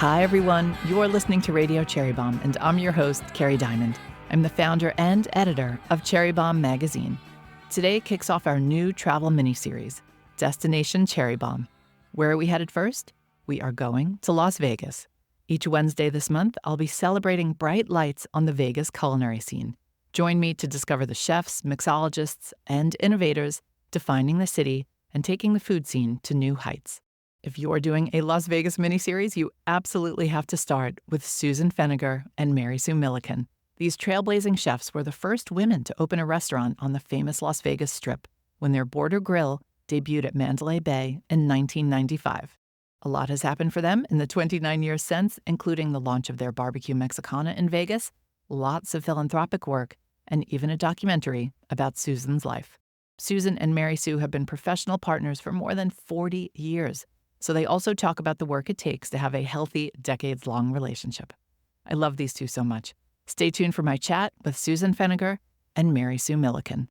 Hi, everyone. You're listening to Radio Cherry Bombe, and I'm your host, Kerry Diamond. I'm the founder and editor of Cherry Bombe magazine. Today kicks off our new travel miniseries, Destination Cherry Bombe. Where are we headed first? We are going to Las Vegas. Each Wednesday this month, I'll be celebrating bright lights on the Vegas culinary scene. Join me to discover the chefs, mixologists, and innovators defining the city and taking the food scene to new heights. If you're doing a Las Vegas miniseries, you absolutely have to start with Susan Feniger and Mary Sue Milliken. These trailblazing chefs were the first women to open a restaurant on the famous Las Vegas Strip when their Border Grill debuted at Mandalay Bay in 1995. A lot has happened for them in the 29 years since, including the launch of their BBQ Mexicana in Vegas, lots of philanthropic work, and even a documentary about Susan's life. Susan and Mary Sue have been professional partners for more than 40 years. So they also talk about the work it takes to have a healthy, decades-long relationship. I love these two so much. Stay tuned for my chat with Susan Feniger and Mary Sue Milliken.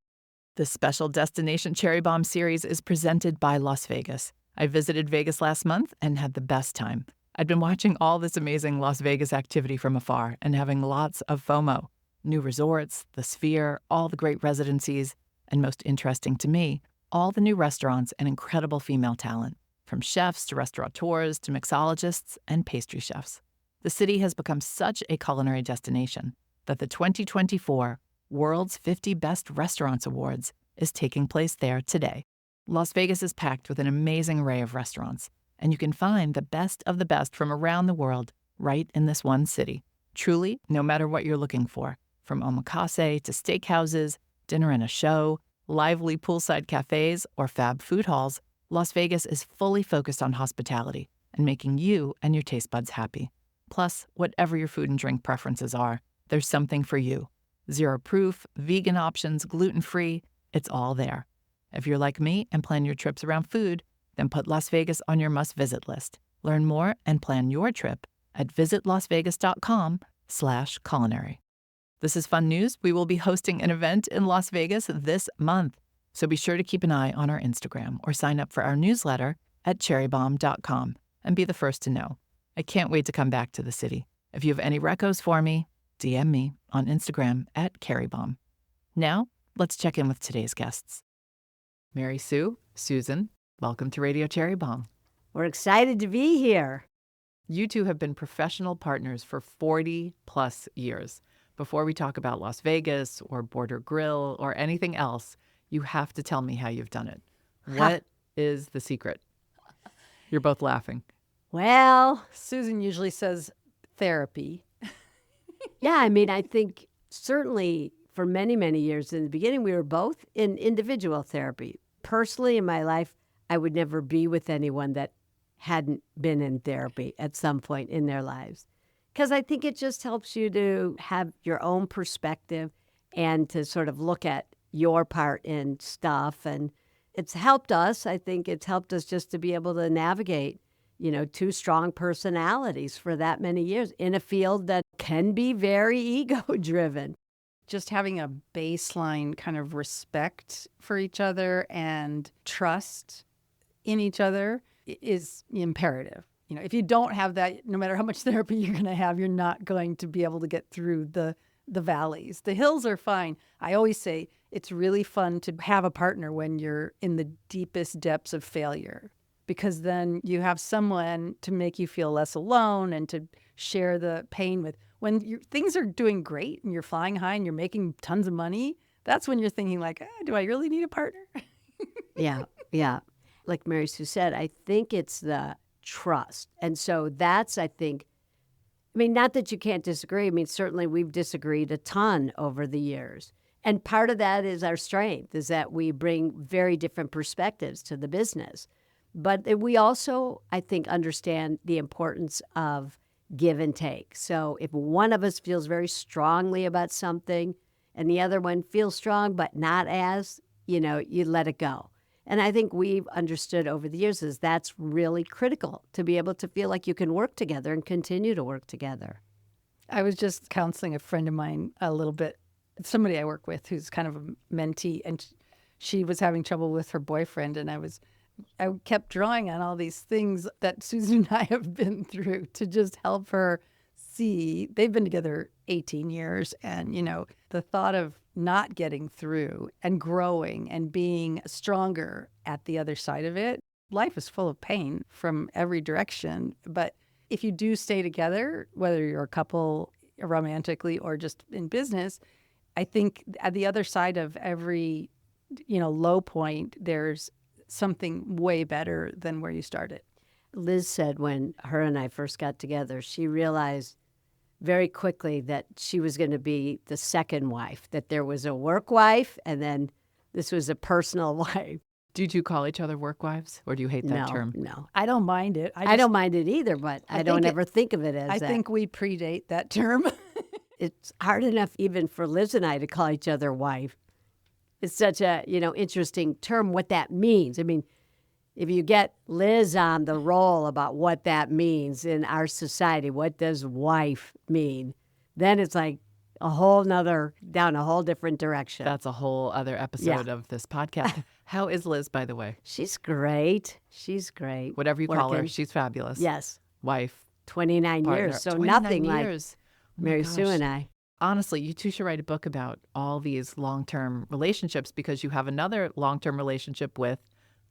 This special Destination Cherry Bombe series is presented by Las Vegas. I visited Vegas last month and had the best time. I'd been watching all this amazing Las Vegas activity from afar and having lots of FOMO. New resorts, the Sphere, all the great residencies, and most interesting to me, all the new restaurants and incredible female talent. From chefs to restaurateurs to mixologists and pastry chefs. The city has become such a culinary destination that the 2024 World's 50 Best Restaurants Awards is taking place there today. Las Vegas is packed with an amazing array of restaurants, and you can find the best of the best from around the world right in this one city. Truly, no matter what you're looking for, from omakase to steakhouses, dinner and a show, lively poolside cafes, or fab food halls, Las Vegas is fully focused on hospitality and making you and your taste buds happy. Plus, whatever your food and drink preferences are, there's something for you. Zero proof, vegan options, gluten-free, it's all there. If you're like me and plan your trips around food, then put Las Vegas on your must-visit list. Learn more and plan your trip at visitlasvegas.com/culinary. This is fun news. We will be hosting an event in Las Vegas this month. So be sure to keep an eye on our Instagram or sign up for our newsletter at cherrybombe.com and be the first to know. I can't wait to come back to the city. If you have any recos for me, DM me on Instagram at Kerry Bombe. Now, let's check in with today's guests. Mary Sue, Susan, welcome to Radio Cherry Bombe. We're excited to be here. You two have been professional partners for 40 plus years. Before we talk about Las Vegas or Border Grill or anything else, you have to tell me how you've done it. What is the secret? You're both laughing. Well, Susan usually says therapy. yeah, I mean, I think certainly for many, many years in the beginning, we were both in individual therapy. Personally, in my life, I would never be with anyone that hadn't been in therapy at some point in their lives. Because I think it just helps you to have your own perspective and to sort of look at your part in stuff. And it's helped us. I think it's helped us just to be able to navigate, two strong personalities for that many years in a field that can be very ego-driven. Just having a baseline kind of respect for each other and trust in each other is imperative. If you don't have that, no matter how much therapy you're going to have, you're not going to be able to get through the valleys. The hills are fine. I always say it's really fun to have a partner when you're in the deepest depths of failure, because then you have someone to make you feel less alone and to share the pain with. When things are doing great and you're flying high and you're making tons of money, that's when you're thinking like, do I really need a partner? Yeah. Like Mary Sue said, I think it's the trust. And so that's, I think, not that you can't disagree. Certainly we've disagreed a ton over the years. And part of that is our strength, is that we bring very different perspectives to the business. But we also, I think, understand the importance of give and take. So if one of us feels very strongly about something and the other one feels strong but not as, you let it go. And I think we've understood over the years is that's really critical to be able to feel like you can work together and continue to work together. I was just counseling a friend of mine a little bit, somebody I work with who's kind of a mentee, and she was having trouble with her boyfriend, and I was I kept drawing on all these things that Susan and I have been through to just help her see. They've been together 18 years. And, the thought of not getting through and growing and being stronger at the other side of it, life is full of pain from every direction. But if you do stay together, whether you're a couple romantically or just in business, I think at the other side of every, low point, there's something way better than where you started. Liz said when her and I first got together, she realized very quickly that she was going to be the second wife, that there was a work wife and then this was a personal wife. Do you two call each other work wives, or do you hate that term? No. I don't mind it. I don't mind it either, but I don't ever think of it as I that. think we predate that term. It's hard enough even for Liz and I to call each other wife. It's such a, interesting term, what that means. I mean, if you get Liz on the roll about what that means in our society, what does wife mean? Then it's like down a whole different direction. That's a whole other episode of this podcast. How is Liz, by the way? She's great. Whatever you call her, she's fabulous. Yes. Wife. 29 partner. years. So 29 nothing years. like Mary Sue and I. Honestly, you two should write a book about all these long-term relationships, because you have another long-term relationship with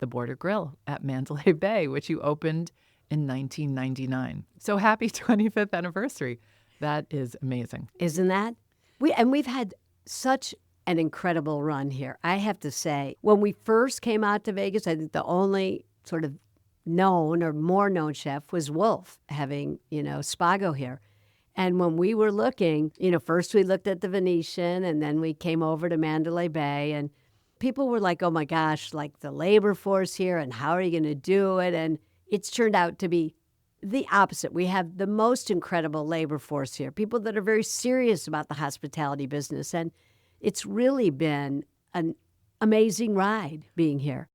the Border Grill at Mandalay Bay, which you opened in 1999. So happy 25th anniversary. That is amazing. Isn't that? We've had such an incredible run here. I have to say, when we first came out to Vegas, I think the only sort of known or more known chef was Wolf, having, Spago here. And when we were looking, first we looked at the Venetian and then we came over to Mandalay Bay, and people were like, oh my gosh, like the labor force here and how are you going to do it? And it's turned out to be the opposite. We have the most incredible labor force here, people that are very serious about the hospitality business. And it's really been an amazing ride being here.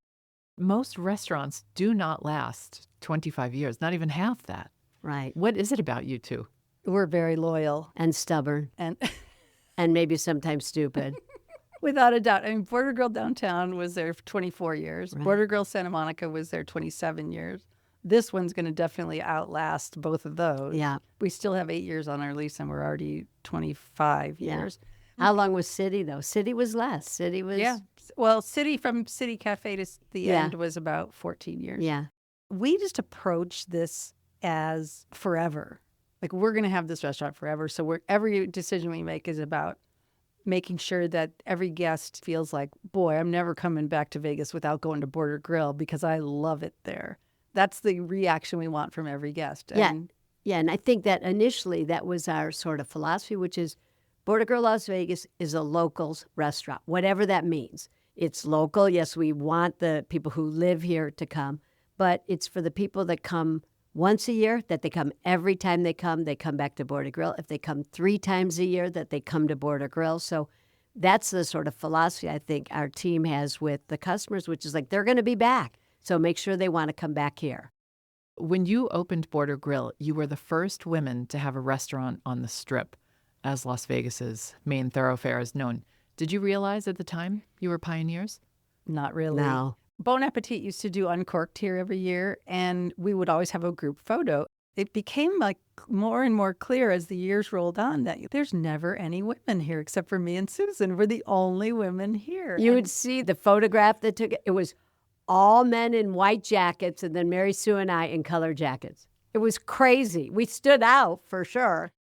Most restaurants do not last 25 years, not even half that. Right. What is it about you two? We're very loyal. And stubborn. And maybe sometimes stupid. Without a doubt. I mean, Border Grill Downtown was there for 24 years. Right. Border Grill Santa Monica was there 27 years. This one's going to definitely outlast both of those. Yeah. We still have 8 years on our lease, and we're already 25 years. How long was City, though? City was less. City was... Yeah. Well, City, from City Cafe to the end, was about 14 years. Yeah. We just approach this as forever. Like, we're going to have this restaurant forever. So every decision we make is about making sure that every guest feels like, boy, I'm never coming back to Vegas without going to Border Grill because I love it there. That's the reaction we want from every guest. And and I think that initially that was our sort of philosophy, which is Border Grill Las Vegas is a locals restaurant, whatever that means. It's local. Yes, we want the people who live here to come, but it's for the people that come once a year, that they come every time they come back to Border Grill. If they come 3 times a year, that they come to Border Grill. So that's the sort of philosophy I think our team has with the customers, which is like they're going to be back. So make sure they want to come back here. When you opened Border Grill, you were the first women to have a restaurant on the Strip, as Las Vegas's main thoroughfare is known. Did you realize at the time you were pioneers? not really. No. Bon Appetit used to do Uncorked here every year, and we would always have a group photo. It became like more and more clear as the years rolled on that there's never any women here except for me and Susan. We're the only women here. You would see the photograph that took it. It was all men in white jackets and then Mary Sue and I in color jackets. It was crazy. We stood out for sure.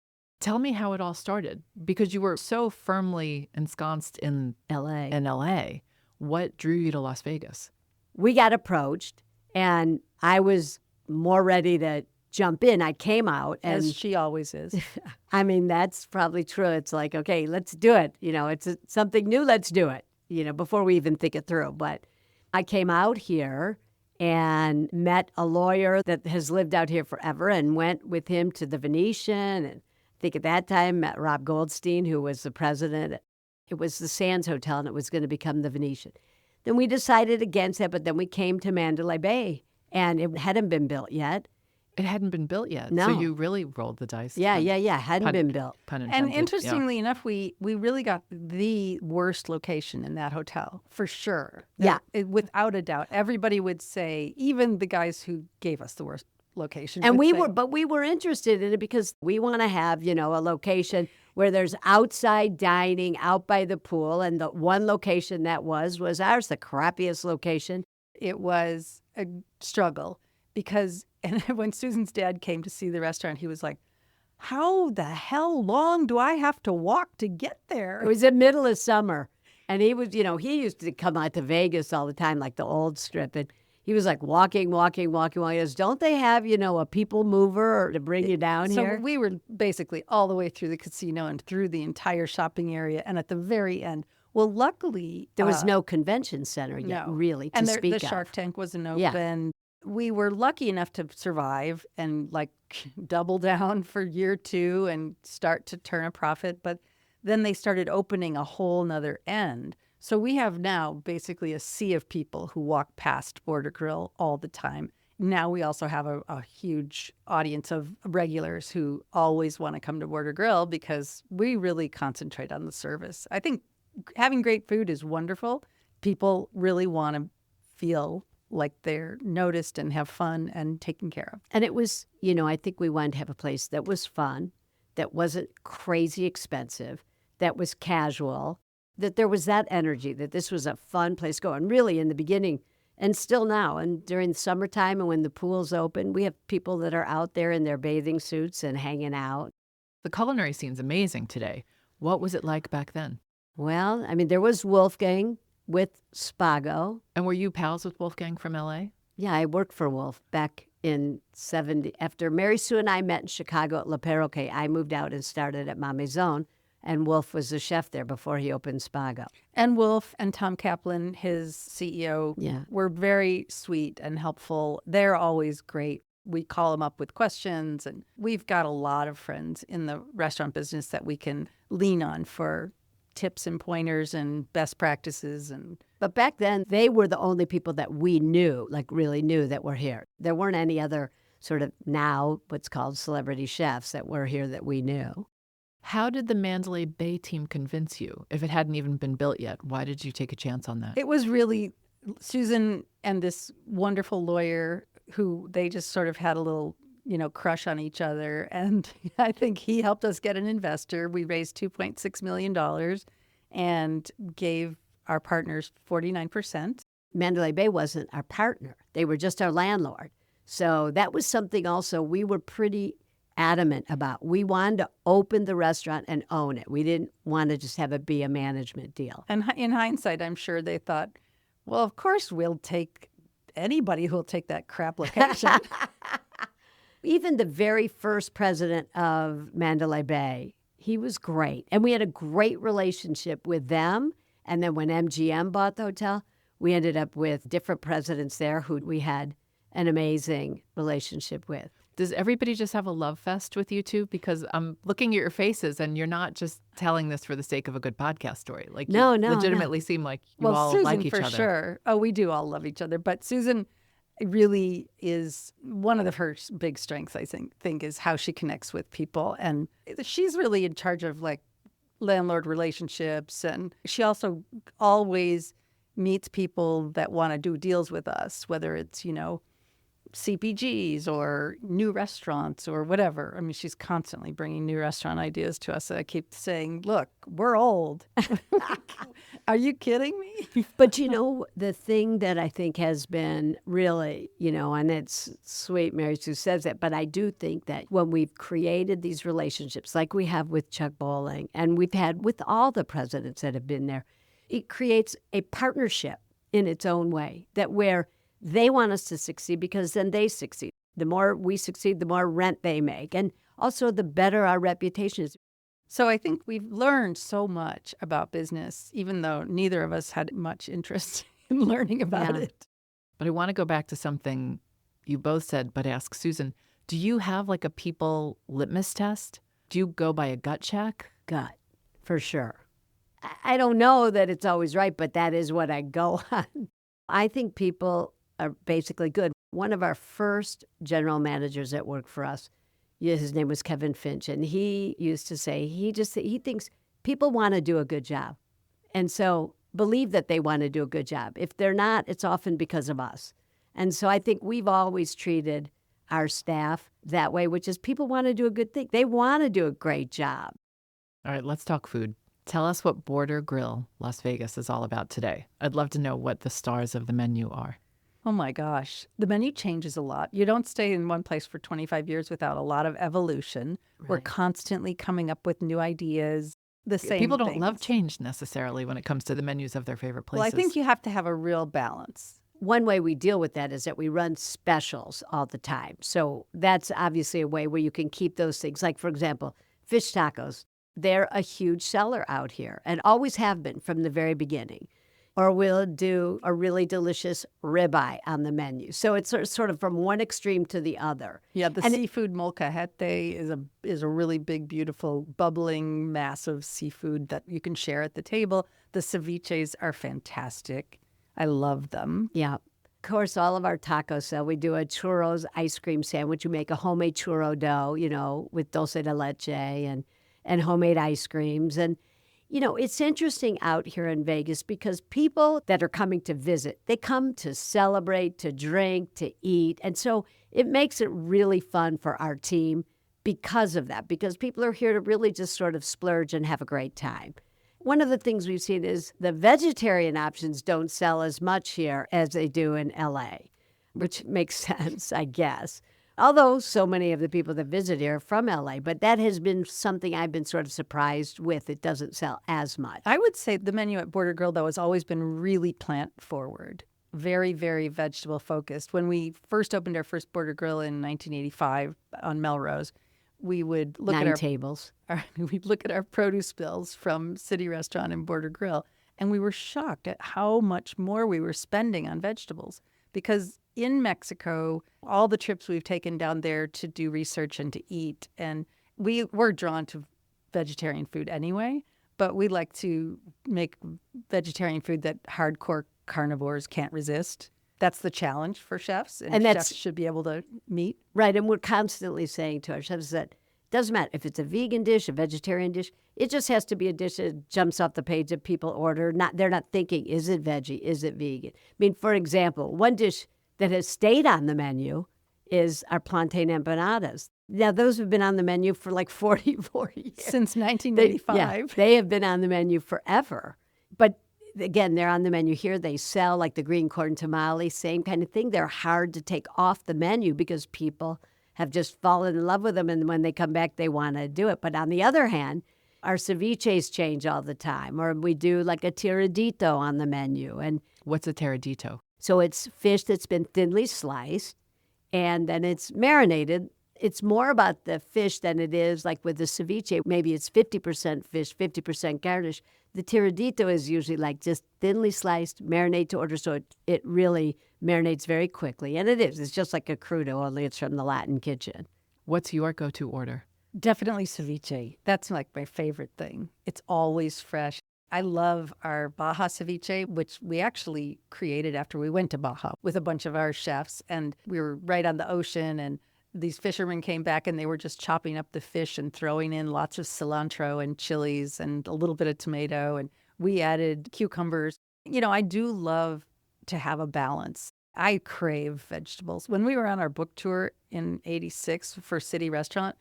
Tell me how it all started, because you were so firmly ensconced in L.A. LA. What drew you to Las Vegas? We got approached, and I was more ready to jump in. I came out, and As she always is. I mean, that's probably true. It's like, okay, let's do it. You know, it's something new. Let's do it, you know, before we even think it through. But I came out here and met a lawyer that has lived out here forever and went with him to the Venetian. And I think at that time met Rob Goldstein, who was the president. It was the Sands Hotel, and it was going to become the Venetian. Then we decided against it, but then we came to Mandalay Bay, and it hadn't been built yet. It hadn't been built yet. No. So you really rolled the dice. Yeah. Hadn't been built. Pun intended. And interestingly enough, we really got the worst location in that hotel, for sure. Yeah. Without a doubt. Everybody would say, even the guys who gave us the worst location. And would say, we were interested in it because we want to have, a location where there's outside dining out by the pool. And the one location that was ours, the crappiest location. it was a struggle because and when Susan's dad came to see the restaurant, he was like, how the hell long do I have to walk to get there? It was the middle of summer. And he was, he used to come out to Vegas all the time, like the old strip. And he was like walking. He goes, don't they have, a people mover to bring you down here? So we were basically all the way through the casino and through the entire shopping area. And at the very end, well, luckily... There was no convention center yet, really, to speak of. And the Shark Tank wasn't open. Yeah. We were lucky enough to survive and like double down for year 2 and start to turn a profit. But then they started opening a whole nother end. So we have now basically a sea of people who walk past Border Grill all the time. Now we also have a huge audience of regulars who always want to come to Border Grill because we really concentrate on the service. I think having great food is wonderful. People really want to feel like they're noticed and have fun and taken care of. And it was, I think we wanted to have a place that was fun, that wasn't crazy expensive, that was casual, that there was that energy, that this was a fun place to go. And really in the beginning, and still now, and during the summertime and when the pool's open, we have people that are out there in their bathing suits and hanging out. The culinary scene's amazing today. What was it like back then? Well, there was Wolfgang with Spago. And were you pals with Wolfgang from L.A.? Yeah, I worked for Wolf back in 70. After Mary Sue and I met in Chicago at Le Perroquet, I moved out and started at Ma Maison, and Wolf was the chef there before he opened Spago. And Wolf and Tom Kaplan, his CEO, were very sweet and helpful. They're always great. We call them up with questions, and we've got a lot of friends in the restaurant business that we can lean on for tips and pointers and best practices. But back then, they were the only people that we knew, like really knew that were here. There weren't any other sort of now what's called celebrity chefs that were here that we knew. How did the Mandalay Bay team convince you? If it hadn't even been built yet, why did you take a chance on that? It was really Susan and this wonderful lawyer who they just sort of had a little crush on each other. And I think he helped us get an investor. We raised $2.6 million and gave our partners 49%. Mandalay Bay wasn't our partner. They were just our landlord. So that was something also we were pretty adamant about. We wanted to open the restaurant and own it. We didn't want to just have it be a management deal. And in hindsight, I'm sure they thought, well, of course we'll take anybody who'll take that crap location. Even the very first president of Mandalay Bay, he was great. And we had a great relationship with them. And then when MGM bought the hotel, we ended up with different presidents there who we had an amazing relationship with. Does everybody just have a love fest with you two? Because I'm looking at your faces and you're not just telling this for the sake of a good podcast story. Like you legitimately seem like you all Susan, like each other. for sure. Oh, we do all love each other. But Susan really is one of her big strengths, I think, is how she connects with people. And she's really in charge of like landlord relationships. And she also always meets people that want to do deals with us, whether it's, CPGs or new restaurants or whatever. She's constantly bringing new restaurant ideas to us. I keep saying, look, we're old. Are you kidding me? But, the thing that I think has been really, and it's sweet, Mary Sue says that, but I do think that when we've created these relationships like we have with Chuck Bowling and we've had with all the presidents that have been there, it creates a partnership in its own way that where they want us to succeed because then they succeed. The more we succeed, the more rent they make. And also the better our reputation is. So I think we've learned so much about business, even though neither of us had much interest in learning about it. But I want to go back to something you both said, but ask Susan, do you have like a people litmus test? Do you go by a gut check? Gut, for sure. I don't know that it's always right, but that is what I go on. I think people are basically good. One of our first general managers that worked for us, his name was Kevin Finch, and he used to say he thinks people want to do a good job. And so believe that they want to do a good job. If they're not, it's often because of us. And so I think we've always treated our staff that way, which is people want to do a good thing. They want to do a great job. All right, let's talk food. Tell us what Border Grill Las Vegas is all about today. I'd love to know what the stars of the menu are. Oh my gosh. The menu changes a lot. You don't stay in one place for 25 years without a lot of evolution. Right. We're constantly coming up with new ideas, the same People don't things. love change necessarily when it comes to the menus of their favorite places. Well, I think you have to have a real balance. One way we deal with that is that we run specials all the time. So that's obviously a way where you can keep those things. Like, for example, fish tacos. They're a huge seller out here and always have been from the very beginning. Or we'll do a really delicious ribeye on the menu. So it's sort of from one extreme to the other. Yeah, the seafood molcajete is a really big, beautiful, bubbling, massive seafood that you can share at the table. The ceviches are fantastic. I love them. Yeah. Of course, all of our tacos sell. We do a churros ice cream sandwich. We make a homemade churro dough, with dulce de leche and homemade ice creams. And it's interesting out here in Vegas because people that are coming to visit, they come to celebrate, to drink, to eat. And so it makes it really fun for our team because of that, because people are here to really just sort of splurge and have a great time. One of the things we've seen is the vegetarian options don't sell as much here as they do in LA, which makes sense, I guess. Although so many of the people that visit here are from LA, but that has been something I've been sort of surprised with. It doesn't sell as much. I would say the menu at Border Grill, though, has always been really plant forward, very, very vegetable focused. When we first opened our first Border Grill in 1985 on Melrose, we would look at we'd look at our produce bills from City Restaurant and Border Grill, and we were shocked at how much more we were spending on vegetables. Because in Mexico, all the trips we've taken down there to do research and to eat, and we were drawn to vegetarian food anyway, but we like to make vegetarian food that hardcore carnivores can't resist. That's the challenge for chefs, and chefs should be able to meet. Right, and we're constantly saying to our chefs that it doesn't matter if it's a vegan dish, a vegetarian dish, it just has to be a dish that jumps off the page that people order. They're not thinking, is it veggie, is it vegan? I mean, for example, one dish that has stayed on the menu is our plantain empanadas. Now, those have been on the menu for like 44 years. Since 1985. They have been on the menu forever. But again, they're on the menu here. They sell like the green corn tamale, same kind of thing. They're hard to take off the menu because people have just fallen in love with them. And when they come back, they want to do it. But on the other hand, our ceviches change all the time. Or we do like a tiradito on the menu. And what's a tiradito? So it's fish that's been thinly sliced, and then it's marinated. It's more about the fish than it is like with the ceviche. Maybe it's 50% fish, 50% garnish. The tiradito is usually like just thinly sliced, marinate to order, so it really marinates very quickly. And it is. It's just like a crudo, only it's from the Latin kitchen. What's your go-to order? Definitely ceviche. That's like my favorite thing. It's always fresh. I love our Baja ceviche, which we actually created after we went to Baja with a bunch of our chefs. And we were right on the ocean, and these fishermen came back and they were just chopping up the fish and throwing in lots of cilantro and chilies and a little bit of tomato. And we added cucumbers. I do love to have a balance. I crave vegetables. When we were on our book tour in '86 for City Restaurant,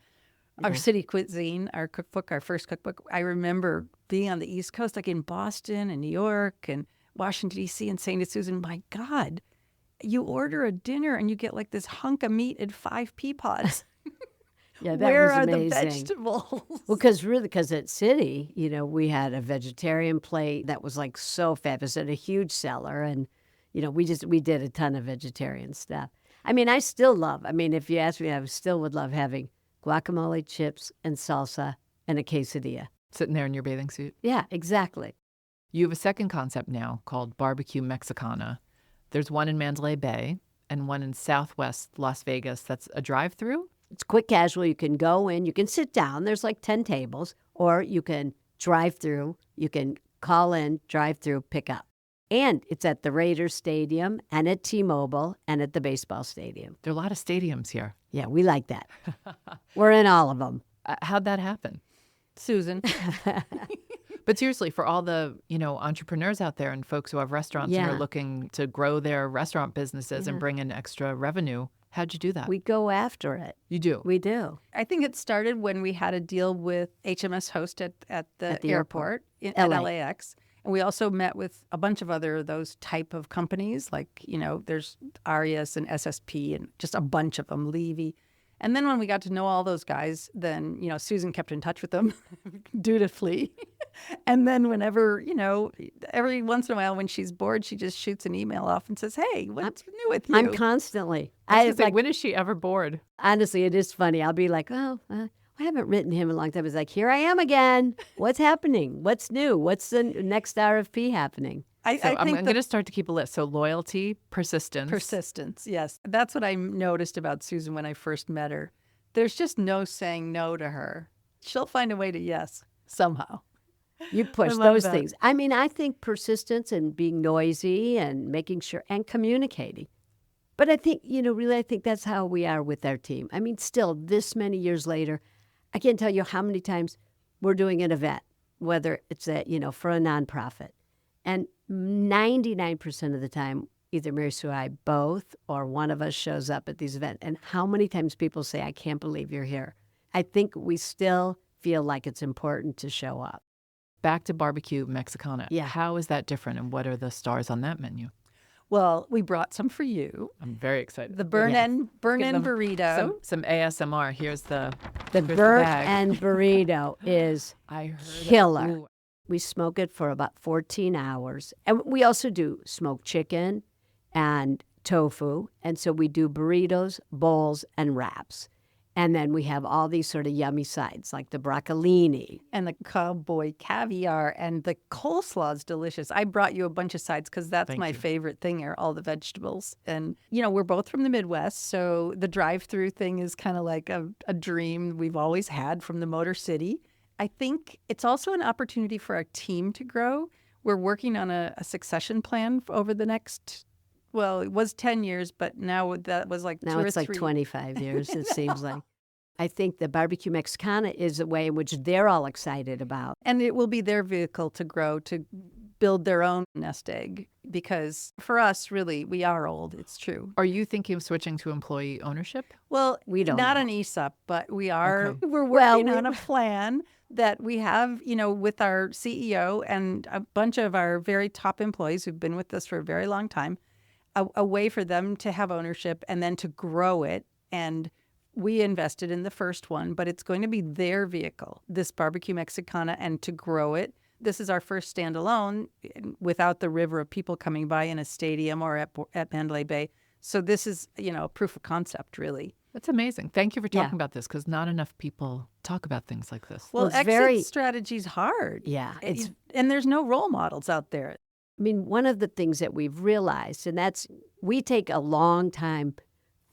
our city cuisine, our cookbook, our first cookbook, I remember being on the East Coast, like in Boston and New York and Washington, D.C. and St. Susan. My God, you order a dinner and you get like this hunk of meat in 5 pea pods. Yeah, that Where was are amazing. the vegetables? Well, because at City, we had a vegetarian plate that was like so fabulous and a huge seller. And, we did a ton of vegetarian stuff. I mean, if you ask me, I still would love having guacamole, chips, and salsa, and a quesadilla. Sitting there in your bathing suit? Yeah, exactly. You have a second concept now called BBQ Mexicana. There's one in Mandalay Bay and one in Southwest Las Vegas that's a drive-through? It's quick casual. You can go in, you can sit down. There's like 10 tables. Or you can drive through. You can call in, drive through, pick up. And it's at the Raiders Stadium and at T-Mobile and at the baseball stadium. There are a lot of stadiums here. Yeah, we like that. We're in all of them. How'd that happen? Susan. But seriously, for all the, entrepreneurs out there and folks who have restaurants and Yeah. are looking to grow their restaurant businesses and Yeah. bring in extra revenue, how'd you do that? We go after it. You do? We do. I think it started when we had a deal with HMS Host at the the airport at LA. LAX. And we also met with a bunch of other those type of companies, like, there's Arias and SSP and just a bunch of them, Levy. And then when we got to know all those guys, then, Susan kept in touch with them dutifully. And then whenever, every once in a while when she's bored, she just shoots an email off and says, hey, what's new with you? I'm constantly. I was gonna say, when is she ever bored? Honestly, it is funny. I'll be like, I haven't written him in a long time. It's like, here I am again. What's happening? What's new? What's the next RFP happening? I I'm think going to start to keep a list. So loyalty, persistence. Persistence, yes. That's what I noticed about Susan when I first met her. There's just no saying no to her. She'll find a way to yes, somehow. You push love those that. things. I mean, I think persistence and being noisy and making sure and communicating. But I think, really, I think that's how we are with our team. I mean, still, this many years later, I can't tell you how many times we're doing an event, whether it's for a nonprofit. And 99% of the time, either Mary Sue or I both or one of us shows up at these events. And how many times people say, I can't believe you're here. I think we still feel like it's important to show up. Back to BBQ Mexicana. Yeah. How is that different and what are the stars on that menu? Well, we brought some for you. I'm very excited. The burn-in Give them burrito. Some ASMR. Here's the The here's burnt bag. end burrito is I heard it. killer. Ooh. We smoke it for about 14 hours. And we also do smoked chicken and tofu. And so we do burritos, bowls, and wraps. And then we have all these sort of yummy sides like the broccolini. And the cowboy caviar and the coleslaw is delicious. I brought you a bunch of sides because that's Thank my you. favorite thing are all the vegetables. And, we're both from the Midwest, so the drive-through thing is kind of like a dream we've always had from the Motor City. I think it's also an opportunity for our team to grow. We're working on a succession plan over the next, well, it was 10 years, but now that was like Now 2 or it's like 3. 25 years, it seems like. I think the BBQ Mexicana is a way in which they're all excited about. And it will be their vehicle to grow, to build their own nest egg. Because for us, really, we are old. It's true. Are you thinking of switching to employee ownership? Well, We don't not know. an ESOP, but we are. Okay. We're Well, working we- on a plan that we have, with our CEO and a bunch of our very top employees who've been with us for a very long time, a way for them to have ownership and then to grow it. And we invested in the first one, but it's going to be their vehicle, this BBQ Mexicana, and to grow it. This is our first standalone without the river of people coming by in a stadium or at Mandalay Bay. So this is, a proof of concept, really. That's amazing. Thank you for Yeah. talking about this because not enough people talk about things like this. Well, it's exit very- strategy's hard. Yeah, it's And there's no role models out there. I mean, one of the things that we've realized, and that's we take a long time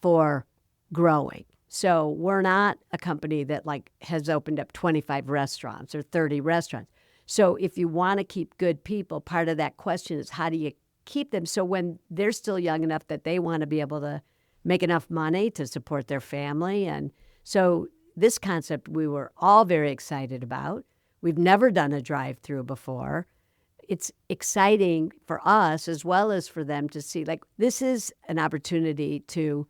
for growing. So we're not a company that has opened up 25 restaurants or 30 restaurants. So if you want to keep good people, part of that question is how do you keep them so when they're still young enough that they want to be able to make enough money to support their family. And so this concept we were all very excited about. We've never done a drive-through before. It's exciting for us as well as for them to see, this is an opportunity to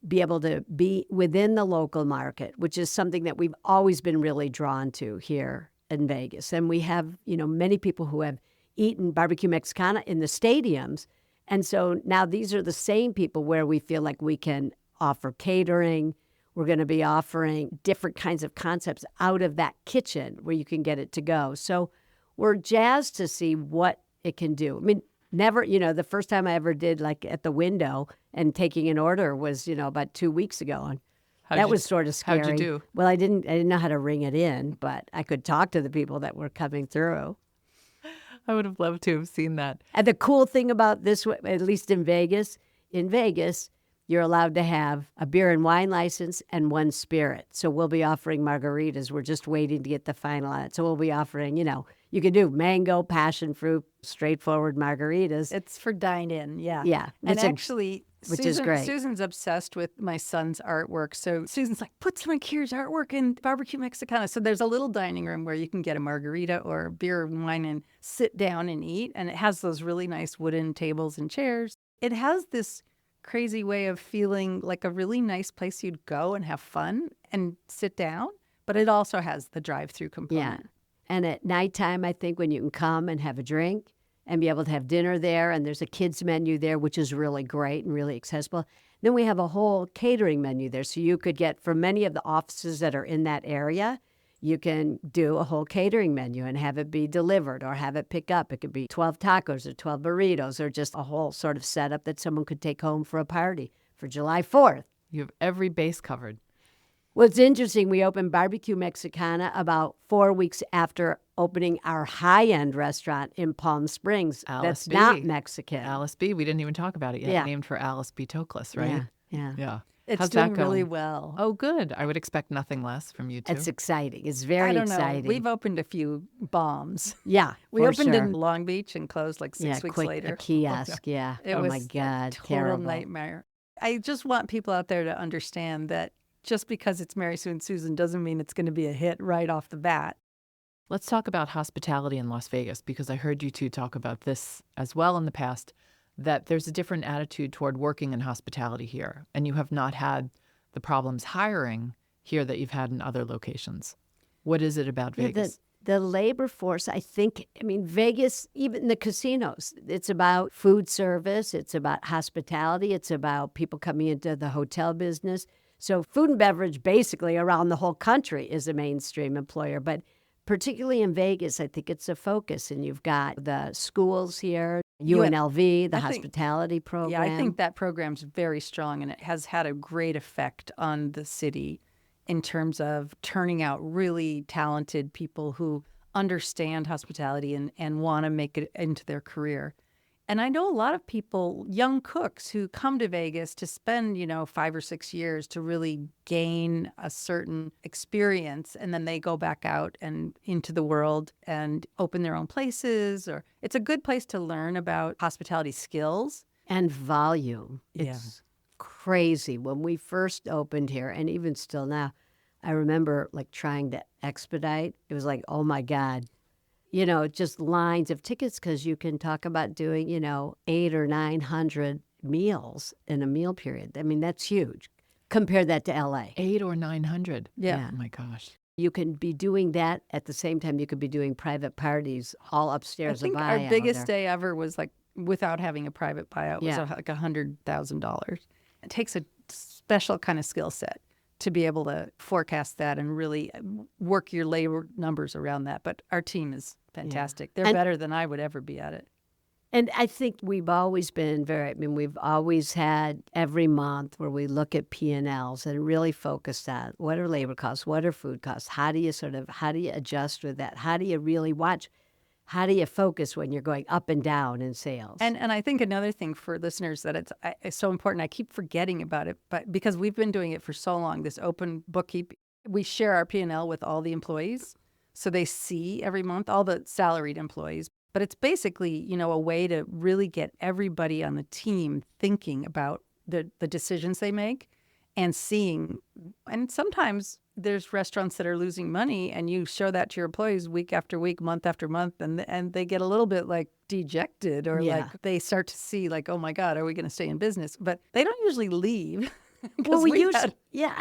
be able to be within the local market, which is something that we've always been really drawn to here in Vegas. And we have, many people who have eaten BBQ Mexicana in the stadiums. And so now these are the same people where we feel like we can offer catering. We're going to be offering different kinds of concepts out of that kitchen where you can get it to go. So we're jazzed to see what it can do. I mean, never, the first time I ever did at the window and taking an order was, about 2 weeks ago. And that was sort of scary. How'd you do? Well, I didn't know how to ring it in, but I could talk to the people that were coming through. I would have loved to have seen that. And the cool thing about this, at least in Vegas, you're allowed to have a beer and wine license and one spirit. So we'll be offering margaritas. We're just waiting to get the final on it. So we'll be offering, You can do mango, passion fruit, straightforward margaritas. It's for dine-in, yeah. Yeah. And which actually, which is great. Susan's obsessed with my son's artwork. So Susan's like, put some of Kira's artwork in BBQ Mexicanas. So there's a little dining room where you can get a margarita or beer or wine and sit down and eat. And it has those really nice wooden tables and chairs. It has this crazy way of feeling like a really nice place you'd go and have fun and sit down. But it also has the drive-through component. Yeah. And at nighttime, I think when you can come and have a drink and be able to have dinner there, and there's a kids menu there, which is really great and really accessible. Then we have a whole catering menu there. So you could get, for many of the offices that are in that area, you can do a whole catering menu and have it be delivered or have it pick up. It could be 12 tacos or 12 burritos or just a whole sort of setup that someone could take home for a party for July 4th. You have every base covered. Well, it's interesting. We opened BBQ Mexicana about 4 weeks after opening our high-end restaurant in Palm Springs. Alice That's B. not Mexican. Alice B. We didn't even talk about it yet. Yeah. Named for Alice B. Toklas, right? Yeah. Yeah. It's How's doing that going? really well. Oh, good. I would expect nothing less from you two. It's exciting. It's very I don't exciting. know. We've opened a few bombs. Yeah, We for opened sure. in Long Beach and closed like 6 weeks quick, later. A kiosk, yeah. It oh was my God, a total terrible. nightmare. I just want people out there to understand that just because it's Mary Sue and Susan doesn't mean it's going to be a hit right off the bat. Let's talk about hospitality in Las Vegas, because I heard you two talk about this as well in the past, that there's a different attitude toward working in hospitality here, and you have not had the problems hiring here that you've had in other locations. What is it about Vegas? The labor force, I think, Vegas, even the casinos, it's about food service, it's about hospitality, it's about people coming into the hotel business. So food and beverage basically around the whole country is a mainstream employer, but particularly in Vegas, I think it's a focus. And you've got the schools here, UNLV, the hospitality program. Yeah, I think that program's very strong, and it has had a great effect on the city in terms of turning out really talented people who understand hospitality and want to make it into their career. And I know a lot of people, young cooks, who come to Vegas to spend, 5 or 6 years to really gain a certain experience. And then they go back out and into the world and open their own places. Or it's a good place to learn about hospitality skills. And volume. It's crazy. When we first opened here, and even still now, I remember trying to expedite. It was like, oh my God. Just lines of tickets, because you can talk about doing, 800 or 900 meals in a meal period. That's huge. Compare that to LA. 800 or 900. Yeah. Oh my gosh. You can be doing that at the same time you could be doing private parties all upstairs. I think our biggest day ever was without having a private buyout was like $100,000. It takes a special kind of skill set to be able to forecast that and really work your labor numbers around that. But our team is fantastic. They're better than I would ever be at it. And I think we've always been we've always had every month where we look at P&Ls and really focus on what are labor costs, what are food costs, how do you adjust with that? How do you really watch? How do you focus when you're going up and down in sales? And I think another thing for listeners that it's so important, I keep forgetting about it, but because we've been doing it for so long, this open bookkeeping, we share our P&L with all the employees. So they see every month, all the salaried employees. But it's basically, a way to really get everybody on the team thinking about the decisions they make and seeing. And sometimes there's restaurants that are losing money, and you show that to your employees week after week, month after month, and they get a little bit dejected, or they start to see oh my God, are we going to stay in business? But they don't usually leave. Well, we had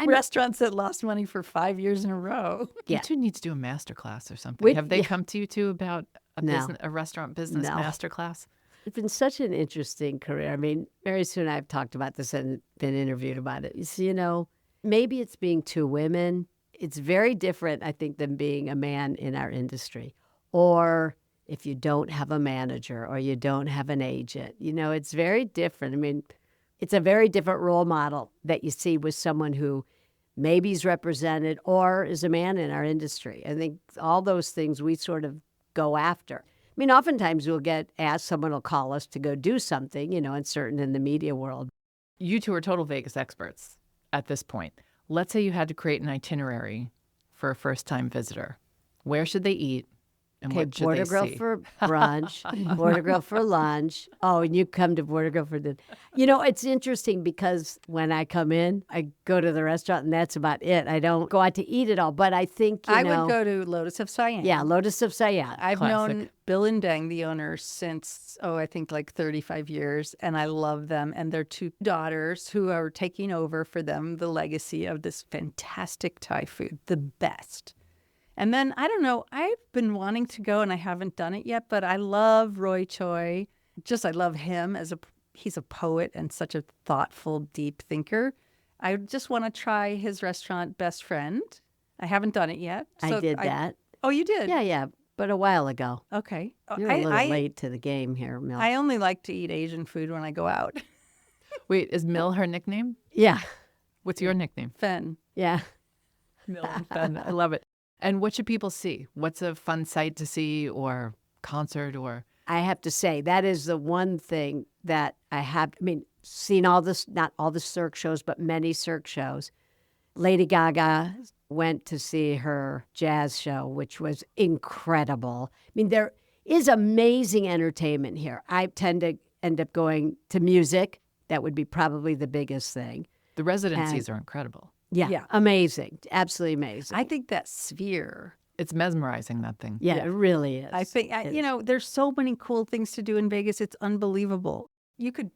restaurants that lost money for 5 years in a row. You two need to do a master class or something. Have they come to you two about a restaurant business master class? It's been such an interesting career. Mary Sue and I have talked about this and been interviewed about it. Maybe it's being two women. It's very different, I think, than being a man in our industry. Or if you don't have a manager or you don't have an agent. It's very different. It's a very different role model that you see with someone who maybe is represented or is a man in our industry. I think all those things we sort of go after. Oftentimes we'll get asked, someone will call us to go do something, and certain in the media world. You two are total Vegas experts at this point. Let's say you had to create an itinerary for a first-time visitor. Where should they eat? And Okay, what should Border they Grill see? for brunch, Border Grill for lunch. Oh, and you come to Border Grill for dinner. You know, it's interesting because when I come in, I go to the restaurant and that's about it. I don't go out to eat at all. But I think, I would go to Lotus of Siam. Yeah, Lotus of Siam. I've Classic. known Bill and Dang, the owner, since, I think like 35 years, and I love them. And their two daughters who are taking over for them the legacy of this fantastic Thai food, the best. And then, I don't know, I've been wanting to go and I haven't done it yet, but I love Roy Choi. I love him he's a poet and such a thoughtful, deep thinker. I just want to try his restaurant, Best Friend. I haven't done it yet. I did that. Oh, you did? Yeah, but a while ago. Okay. You're a little late to the game here, Mel. I only like to eat Asian food when I go out. Wait, is Mill her nickname? Yeah, What's your nickname? Fen. yeah. Mill and Fen. I love it. And what should people see? What's a fun sight to see or concert or? I have to say, that is the one thing that I have, seen all this, not all the Cirque shows, but many Cirque shows. Lady Gaga went to see her jazz show, which was incredible. There is amazing entertainment here. I tend to end up going to music. That would be probably the biggest thing. The residencies are incredible. Yeah, amazing. Absolutely amazing. I think that sphere. It's mesmerizing, that thing. Yeah, it really is. I think, there's so many cool things to do in Vegas. It's unbelievable. You could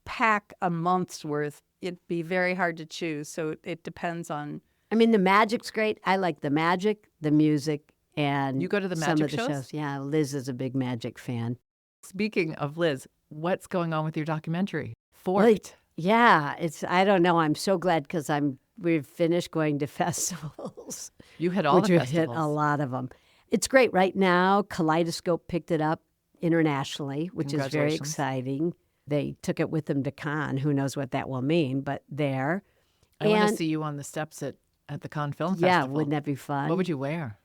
pack a month's worth. It'd be very hard to choose. So it depends on. The magic's great. I like the magic, the music, and You go to the some magic of the shows? Yeah, Liz is a big magic fan. Speaking of Liz, what's going on with your documentary? Well, Forked. yeah, I don't know. I'm so glad because we've finished going to festivals. You hit all which the we've festivals. hit a lot of them. It's great. Right now, Kaleidoscope picked it up internationally, which is very Congratulations. exciting. They took it with them to Cannes. Who knows what that will mean, but there. I want to And- see you on the steps at the Cannes Film Yeah, Festival. wouldn't that be fun? What would you wear?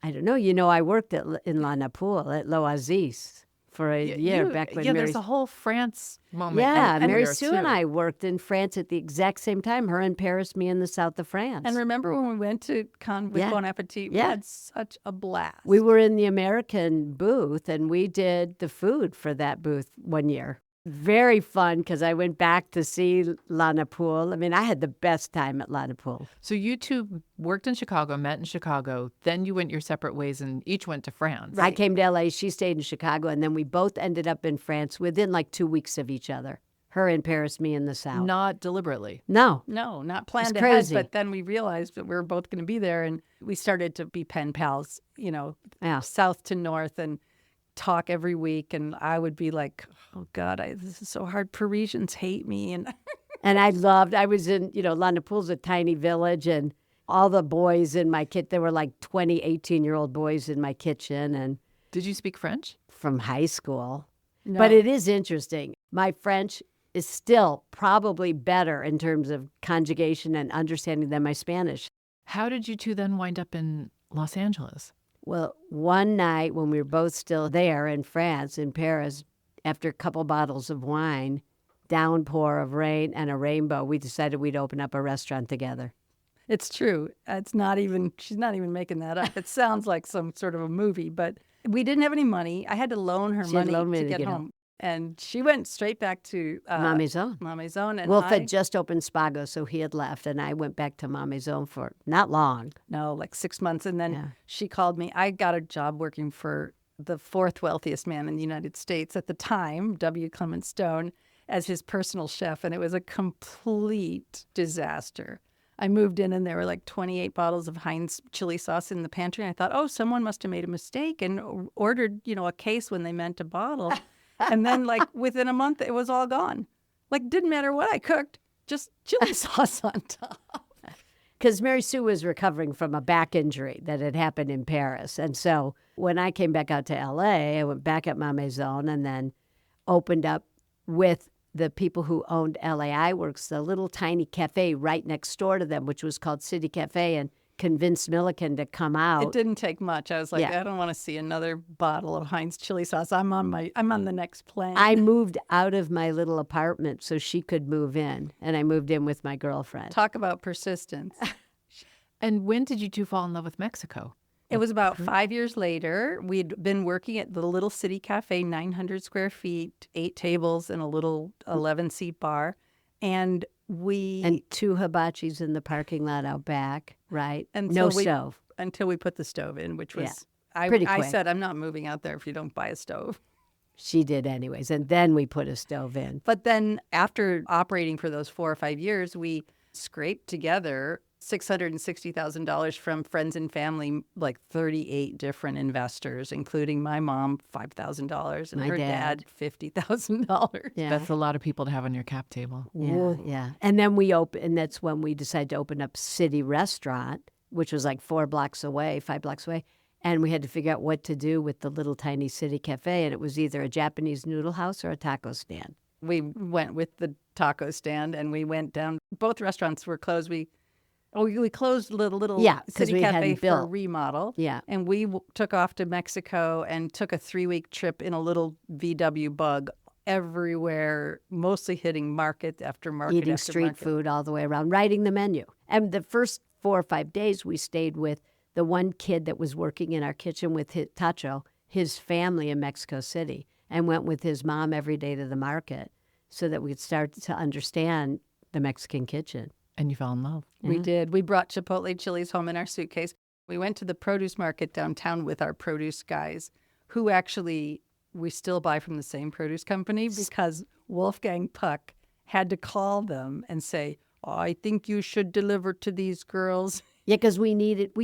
I don't know. I worked in La Napoule at L'Oasis for a year back when Mary. there's a whole France moment. Yeah, and Mary there, Sue and too. I worked in France at the exact same time. Her in Paris, me in the south of France. And remember when we went to Cannes with Yeah. Bon Appetit? We Yeah. had such a blast. We were in the American booth, and we did the food for that booth one year. Very fun because I went back to see La Napoule. I had the best time at La Napoule. So you two worked in Chicago, met in Chicago, then you went your separate ways and each went to France. I came to LA, she stayed in Chicago, and then we both ended up in France within like 2 weeks of each other. Her in Paris, me in the south. Not deliberately. No. No, not planned It's ahead, crazy. but then we realized that we were both going to be there, and we started to be pen pals, Yeah. south to north, and talk every week. And I would be like, oh, God, this is so hard. Parisians hate me. And And I was in, La Napoule's a tiny village, and all the boys in my kit, there were like 20, 18-year-old boys in my kitchen and Did you speak French? from high school. No. But it is interesting. My French is still probably better in terms of conjugation and understanding than my Spanish. How did you two then wind up in Los Angeles? Well, one night when we were both still there in France, in Paris, after a couple bottles of wine, downpour of rain and a rainbow, we decided we'd open up a restaurant together. It's true. She's not even making that up. It sounds like some sort of a movie, but we didn't have any money. I had to loan her She had money loaned me to to get get home. And she went straight back to Ma Maison. Ma Maison. And Wolf I, had just opened Spago, so he had left, and I went back to Ma Maison for not long. no, like 6 months. And then Yeah. she called me. I got a job working for the fourth wealthiest man in the United States at the time, W. Clement Stone, as his personal chef. And it was a complete disaster. I moved in and there were like 28 bottles of Heinz chili sauce in the pantry. And I thought, oh, someone must have made a mistake and ordered, a case when they meant a bottle. And then like within a month, it was all gone. Like didn't matter what I cooked, just chili sauce on top. Because Mary Sue was recovering from a back injury that had happened in Paris. And so when I came back out to LA, I went back at Ma Maison and then opened up with the people who owned LAI Works, the little tiny cafe right next door to them, which was called City Cafe, and convinced Milliken to come out. It didn't take much. I was like, Yeah. I don't want to see another bottle of Heinz chili sauce. I'm on the next plane. I moved out of my little apartment so she could move in, and I moved in with my girlfriend. Talk about persistence. And when did you two fall in love with Mexico? It was about 5 years later. We'd been working at the little city cafe, 900 square feet, 8 tables, and a little 11-seat bar. And And 2 hibachis in the parking lot out back, right? Until No stove. Until we put the stove in, which was, pretty I quick. said, I'm not moving out there if you don't buy a stove. She did anyways. And then we put a stove in. But then after operating for those 4 or 5 years, we scraped together $660,000 from friends and family, like 38 different investors, including my mom, $5,000, and My her dad. dad, $50,000. Yeah. That's a lot of people to have on your cap table. Yeah. And then we and that's when we decided to open up City Restaurant, which was like 5 blocks away. And we had to figure out what to do with the little tiny city cafe. And it was either a Japanese noodle house or a taco stand. We went with the taco stand, and we went down. Both restaurants were closed. We closed the little Yeah, 'cause city we cafe hadn't for a built. remodel. Yeah. And we took off to Mexico and took a 3-week trip in a little VW Bug everywhere, mostly hitting market after market Eating after street market. food all the way around, writing the menu. And the first 4 or 5 days we stayed with the one kid that was working in our kitchen with Tacho, his family in Mexico City, and went with his mom every day to the market so that we'd start to understand the Mexican kitchen. And you fell in love. We did. We brought Chipotle chilies home in our suitcase. We went to the produce market downtown with our produce guys, who actually we still buy from the same produce company, because Wolfgang Puck had to call them and say, I think you should deliver to these girls. Yeah, because we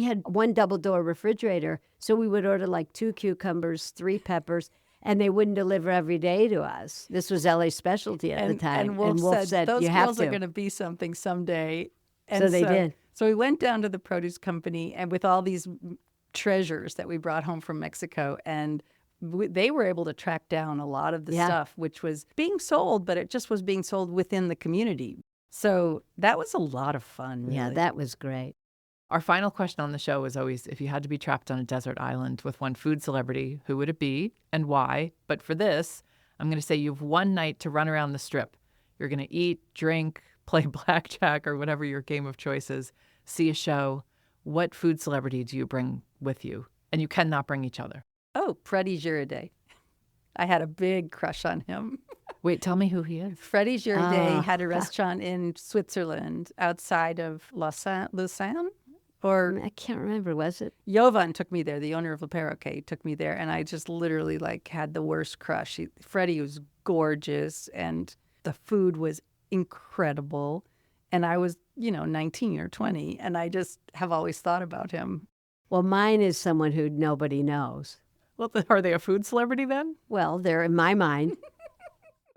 had one double-door refrigerator, so we would order like 2 cucumbers, 3 peppers, and they wouldn't deliver every day to us. This was LA's specialty at the time. And Wolf said, those you have girls to. are going to be something someday. And So they did. So we went down to the produce company and with all these treasures that we brought home from Mexico, and they were able to track down a lot of the stuff, which was being sold, but it just was being sold within the community. So that was a lot of fun, really. Yeah, that was great. Our final question on the show is always, if you had to be trapped on a desert island with one food celebrity, who would it be and why? But for this, I'm going to say you have one night to run around the strip. You're going to eat, drink, play blackjack or whatever your game of choice is, see a show. What food celebrity do you bring with you? And you cannot bring each other. Oh, Freddie Giraudet. I had a big crush on him. Wait, tell me who he is. Freddie Giraudet had a restaurant in Switzerland outside of Lausanne? Or I can't remember, was it? Jovan took me there, the owner of Le Perroquet took me there, and I just literally had the worst crush. Freddie was gorgeous, and the food was incredible. And I was, 19 or 20, and I just have always thought about him. Well, mine is someone who nobody knows. Well, are they a food celebrity then? Well, they're in my mind.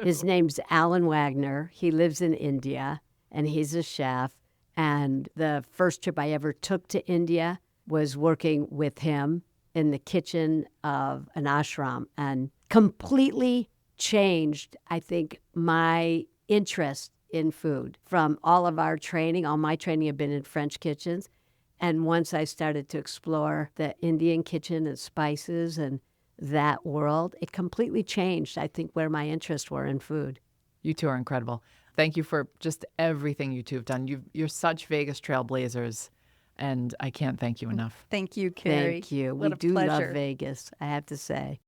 His name's Alan Wagner. He lives in India, and he's a chef. And the first trip I ever took to India was working with him in the kitchen of an ashram, and completely changed, I think, my interest in food. From all of our training, all my training had been in French kitchens. And once I started to explore the Indian kitchen and spices and that world, it completely changed, I think, where my interests were in food. You two are incredible. Thank you for just everything you two have done. You're such Vegas trailblazers, and I can't thank you enough. Thank you, Kerry. Thank you. What We a do pleasure. love Vegas, I have to say.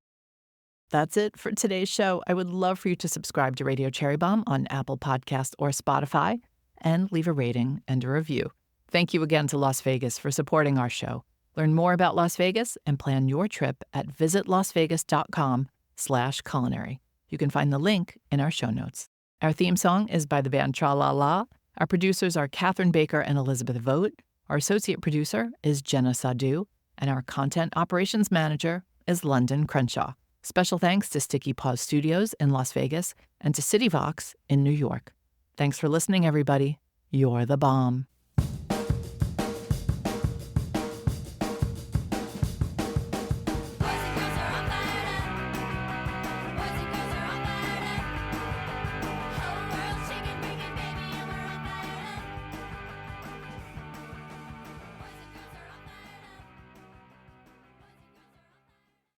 That's it for today's show. I would love for you to subscribe to Radio Cherry Bombe on Apple Podcasts or Spotify and leave a rating and a review. Thank you again to Las Vegas for supporting our show. Learn more about Las Vegas and plan your trip at visitlasvegas.com/culinary. You can find the link in our show notes. Our theme song is by the band Tra La La. Our producers are Catherine Baker and Elizabeth Vogt. Our associate producer is Jenna Sadu. And our content operations manager is London Crenshaw. Special thanks to Sticky Paws Studios in Las Vegas and to CityVox in New York. Thanks for listening, everybody. You're the bomb.